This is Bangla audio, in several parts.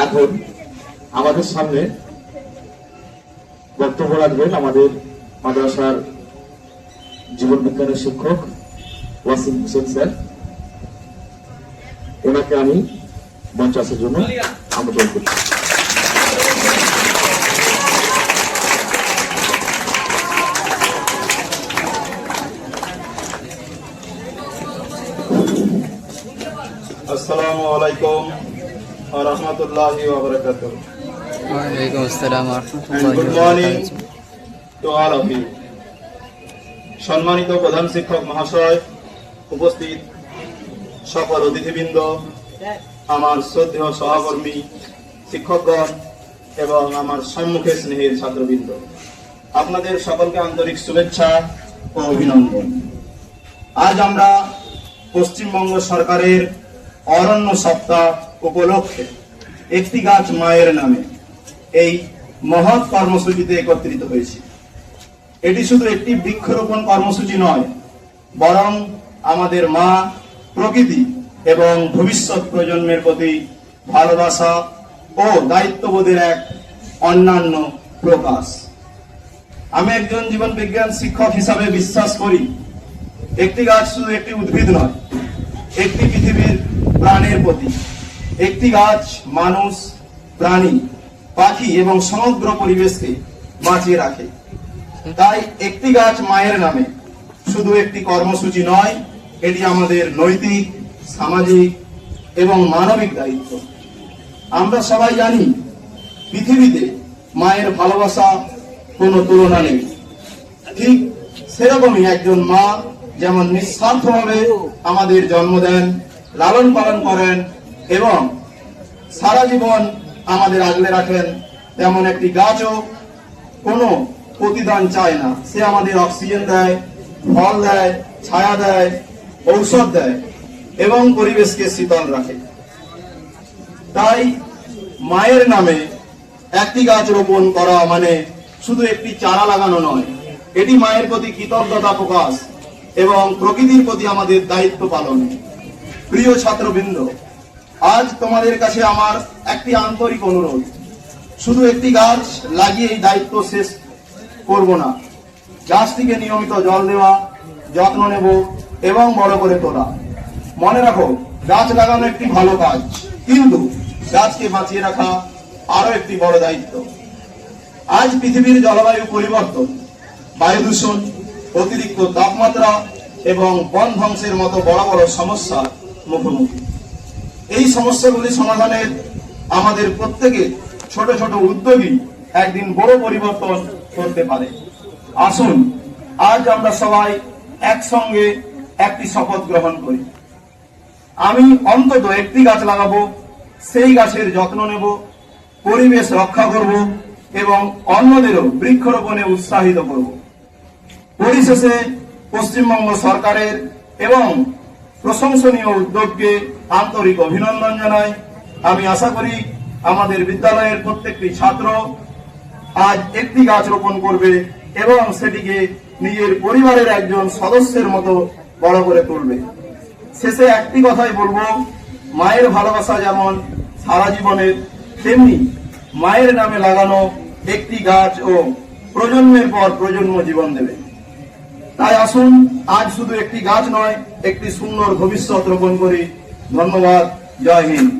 এখন আমাদের সামনে বক্তব্য রাখবেন আমাদের মাদ্রাসার জীবন বিজ্ঞানের শিক্ষক ওয়াসিম হোসেন স্যার। ওনাকে আমি মঞ্চে আসার জন্য আমন্ত্রণ করছি। আসসালামু আলাইকুম ওয়া রাহমাতুল্লাহি ওয়া বারাকাতুহু। ওয়ালাইকুম আসসালাম ওয়া রাহমাতুল্লাহি গুড ওয়া মর্নিং বারাকাতুহু। To all of you. সম্মানিত প্রধান শিক্ষক মহাশয়, উপস্থিত সকল অতিথিবৃন্দ, আমার শ্রদ্ধেয় সহকর্মী শিক্ষকগণ এবং আমার সম্মুখে স্নেহের ছাত্রবৃন্দ, আপনাদের সকলকে আন্তরিক শুভেচ্ছা ও অভিনন্দন। আজ আমরা পশ্চিমবঙ্গ সরকারের অরণ্য সপ্তাহ উপলক্ষে একটি গাছ মায়ের নামে এই মহৎ কর্মসূচিতে একত্রিত হয়েছি। এটি শুধু একটি বৃক্ষরোপণ কর্মসূচি নয়, বরং আমাদের মা প্রকৃতি এবং ভবিষ্যৎ প্রজন্মের প্রতি ভালোবাসা ও দায়িত্ববোধের এক অন্যান্য প্রকাশ। আমি একজন জীবন বিজ্ঞান শিক্ষক হিসাবে বিশ্বাস করি, একটি গাছ শুধু একটি উদ্ভিদ নয়, একটি পৃথিবীর প্রাণের প্রতি। একটি গাছ মানুষ, প্রাণী, পাখি এবং সমগ্র পরিবেশকে বাঁচিয়ে রাখে। তাই একটি গাছ মায়ের নামে শুধু একটি কর্মসূচি নয়, এটি আমাদের নৈতিক, সামাজিক এবং মানবিক দায়িত্ব। আমরা সবাই জানি, পৃথিবীতে মায়ের ভালোবাসা কোনো তুলনা নেই। ঠিক সেরকমই একজন মা যেমন নিঃস্বার্থভাবে আমাদের জন্ম দেন, লালন পালন করেন এবং সারা জীবন আমাদের আগলে রাখেন, তেমন একটি গাছও কোনো প্রতিদান চায় না। সে আমাদের অক্সিজেন দেয়, ফল দেয়, ছায়া দেয়, ঔষধ দেয় এবং পরিবেশকে শীতল রাখে। তাই মায়ের নামে একটি গাছ রোপণ করা মানে শুধু একটি চারা লাগানো নয়, এটি মায়ের প্রতি কৃতজ্ঞতা প্রকাশ এবং প্রকৃতির প্রতি আমাদের দায়িত্ব পালন। প্রিয় ছাত্রবৃন্দ, আজ তোমাদের কাছে আমার একটি আন্তরিক অনুরোধ, শুধু একটি গাছ লাগিয়ে এই দায়িত্ব শেষ করব না। গাছটিকে নিয়মিত জল দেওয়া, যত্ন নেব এবং বড় করে তোলা। মনে রাখো, গাছ লাগানো একটি ভালো কাজ, কিন্তু গাছকে বাঁচিয়ে রাখা আরো একটি বড় দায়িত্ব। আজ পৃথিবীর জলবায়ু পরিবর্তন, বায়ু দূষণ, অতিরিক্ত তাপমাত্রা এবং বন ধ্বংসের মতো বড় বড় সমস্যার মুখোমুখি। এই সমস্যাগুলি সমাধানের আমাদের প্রত্যেকে ছোট ছোট উদ্যোগই একদিন বড় পরিবর্তন করতে পারে। আসুন আজ আমরা সবাই একসঙ্গে একটি শপথ গ্রহণ করি। আমি অন্তত একটি গাছ লাগাবো, সেই গাছের যত্ন নেব, পরিবেশ রক্ষা করব এবং অন্যদেরও বৃক্ষরোপণে উৎসাহিত করব। পরিশেষে পশ্চিমবঙ্গ সরকারের এবং প্রশংসনীয় উদ্যোগকে আন্তরিক অভিনন্দন জানাই। আমি আশা করি আমাদের বিদ্যালয়ের প্রত্যেকটি ছাত্র আজ একটি গাছ রোপণ করবে এবং সেটিকে নিজের পরিবারের একজন সদস্যের মতো বড় করে তুলবে। শেষে একটি কথাই বলবো, মায়ের ভালোবাসা যেমন সারা জীবনের, তেমনি মায়ের নামে লাগানো একটি গাছ ও প্রজন্মের পর প্রজন্ম জীবন দেবে। তাই আসুন আজ শুধু একটি গাছ নয়, একটি সুন্দর ভবিষ্যৎ রোপণ করি। ধন্যবাদ। জয় হিন্দ।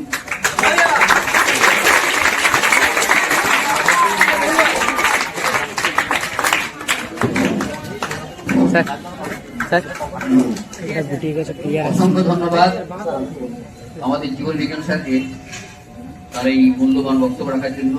অসংখ্য ধন্যবাদ আমাদের জীবন বিজ্ঞান স্যারকে তার এই মূল্যবান বক্তব্য রাখার জন্য।